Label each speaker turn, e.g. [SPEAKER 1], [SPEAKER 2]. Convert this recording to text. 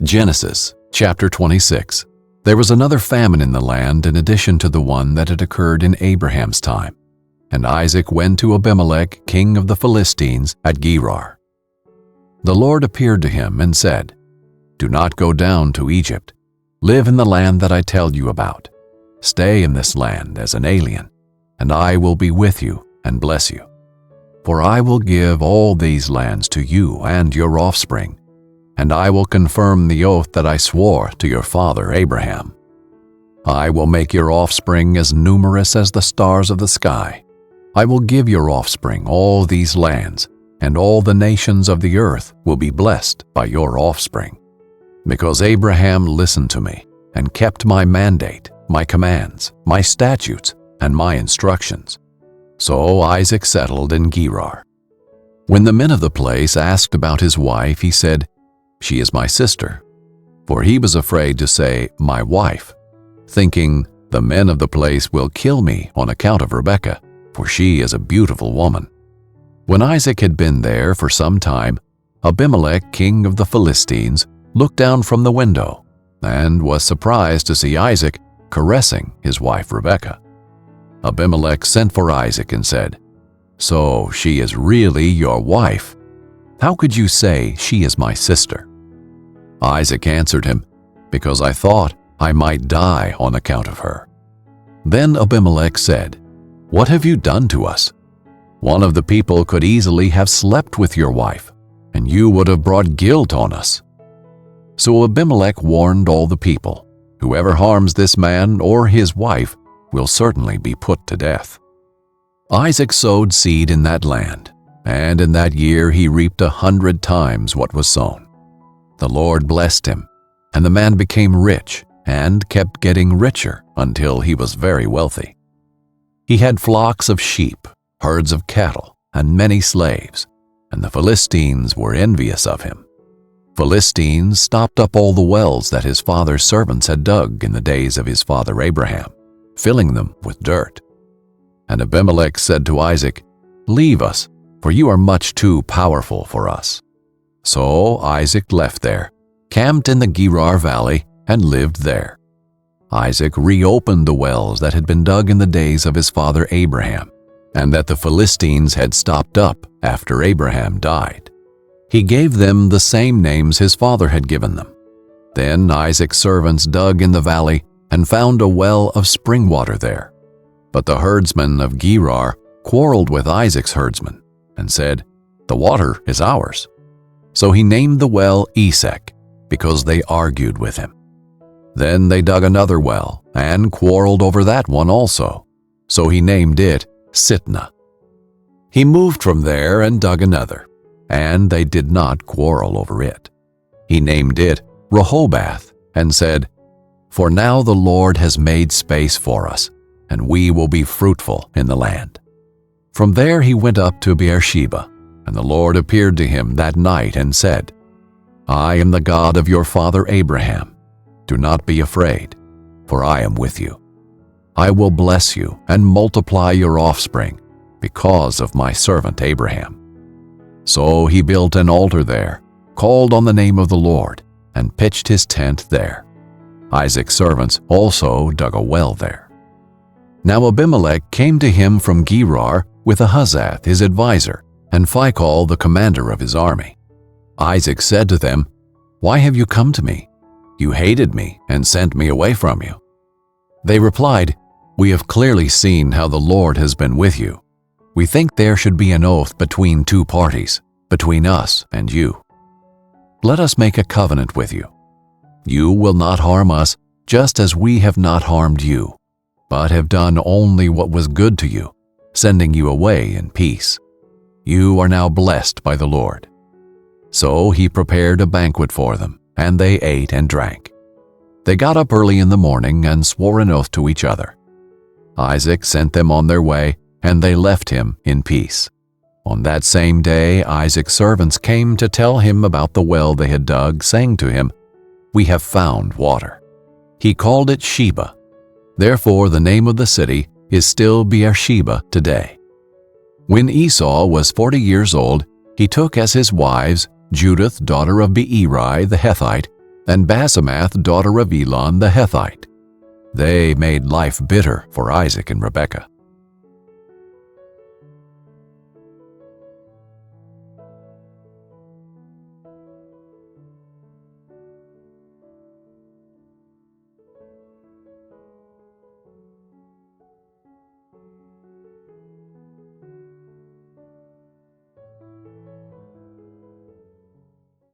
[SPEAKER 1] Genesis chapter 26. There was another famine in the land in addition to the one that had occurred in Abraham's time. And Isaac went to Abimelech, king of the Philistines, at Gerar. The Lord appeared to him and said, "Do not go down to Egypt. Live in the land that I tell you about. Stay in this land as an alien, and I will be with you and bless you. For I will give all these lands to you and your offspring, and I will confirm the oath that I swore to your father Abraham. I will make your offspring as numerous as the stars of the sky. I will give your offspring all these lands, and all the nations of the earth will be blessed by your offspring. Because Abraham listened to me and kept my mandate, my commands, my statutes, and my instructions." So Isaac settled in Gerar. When the men of the place asked about his wife, he said, "She is my sister." For he was afraid to say, "my wife," thinking, "The men of the place will kill me on account of Rebekah, for she is a beautiful woman." When Isaac had been there for some time, Abimelech, king of the Philistines, looked down from the window and was surprised to see Isaac caressing his wife Rebekah. Abimelech sent for Isaac and said, "So she is really your wife? How could you say she is my sister?" Isaac answered him, "Because I thought I might die on account of her." Then Abimelech said, "What have you done to us? One of the people could easily have slept with your wife, and you would have brought guilt on us." So Abimelech warned all the people, "Whoever harms this man or his wife will certainly be put to death." Isaac sowed seed in that land, and in that year he reaped 100 times what was sown. The Lord blessed him, and the man became rich and kept getting richer until he was very wealthy. He had flocks of sheep, herds of cattle, and many slaves, and the Philistines were envious of him. Philistines stopped up all the wells that his father's servants had dug in the days of his father Abraham, filling them with dirt. And Abimelech said to Isaac, "Leave us, for you are much too powerful for us." So Isaac left there, camped in the Gerar valley, and lived there. Isaac reopened the wells that had been dug in the days of his father Abraham, and that the Philistines had stopped up after Abraham died. He gave them the same names his father had given them. Then Isaac's servants dug in the valley and found a well of spring water there. But the herdsmen of Gerar quarreled with Isaac's herdsmen and said, "The water is ours." So he named the well Esau, because they argued with him. Then they dug another well and quarreled over that one also. So he named it Sitnah. He moved from there and dug another, and they did not quarrel over it. He named it Rehoboth and said, "For now the Lord has made space for us, and we will be fruitful in the land." From there he went up to Beersheba, and the Lord appeared to him that night and said, "I am the God of your father Abraham. Do not be afraid, for I am with you. I will bless you and multiply your offspring because of my servant Abraham." So he built an altar there, called on the name of the Lord, and pitched his tent there. Isaac's servants also dug a well there. Now Abimelech came to him from Gerar with Ahuzath his advisor, and Phicol the commander of his army. Isaac said to them, "Why have you come to me? You hated me and sent me away from you." They replied, "We have clearly seen how the Lord has been with you. We think there should be an oath between two parties, between us and you. Let us make a covenant with you. You will not harm us, just as we have not harmed you, but have done only what was good to you, sending you away in peace. You are now blessed by the Lord." So he prepared a banquet for them, and they ate and drank. They got up early in the morning and swore an oath to each other. Isaac sent them on their way, and they left him in peace. On that same day Isaac's servants came to tell him about the well they had dug, saying to him, "We have found water." He called it Sheba. Therefore the name of the city is still Beersheba today. When Esau was 40 years old, he took as his wives Judith daughter of Beeri the Hethite, and Basemath, daughter of Elon the Hethite. They made life bitter for Isaac and Rebekah.